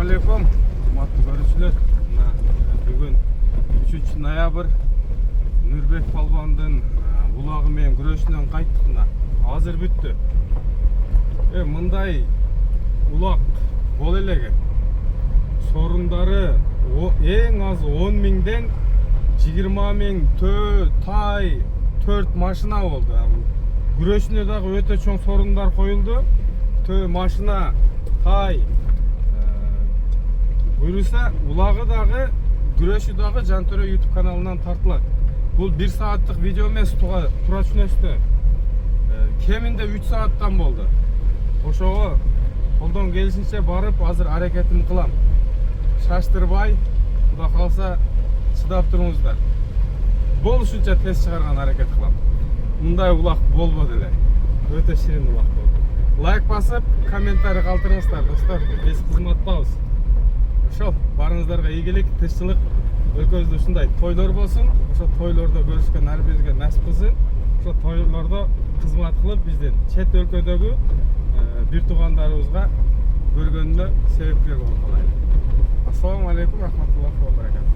Assalamualaikum, hurmatly görүүчүлөр. Бүгүн 3 ноябрь Нурбек Балбандын булагы менен күрөшүнөн кайттык. Азыр бүттү. Мындай улак бол элеге. Сорундары эң аз 10 миңден 20 миң тай 4 машина болду. Күрөшүнө дагы өтө чоң сорундар коюлду. Машина, тай, буюрса улагы дагы, күрөшү дагы Жантөрө YouTube каналынан тартылат. Бул 1 сааттык видео эмес, тура түшүнөсүздөр. Кеминде 3 сааттан болду. Ошого колдон келишинче барып, азыр аракетимди кылам. Шаштырбай, Кудай калса чыдап туруңуздар. Болушунча тез чыгарган аракет кылам. Мындай улак болбоду эле. Өтө ширин улак болду. Лайк басып, комментарий калтырыңыздар, достор. Биз кызматтабыз. Ошол барыңыздарга ийгилик, тынччылык, өлкөбүздө ушундай тойлор болсун. Ошо тойлордо көрүшкөн ар бирибизге насип кылсын. Ошо тойлордо кызмат кылып, биздин чет өлкөдөгү бир туугандарыбызга көргөнүнө себепкер болуп калайлы. Ассаламу алейкум, рахматуллахи ва баракатух.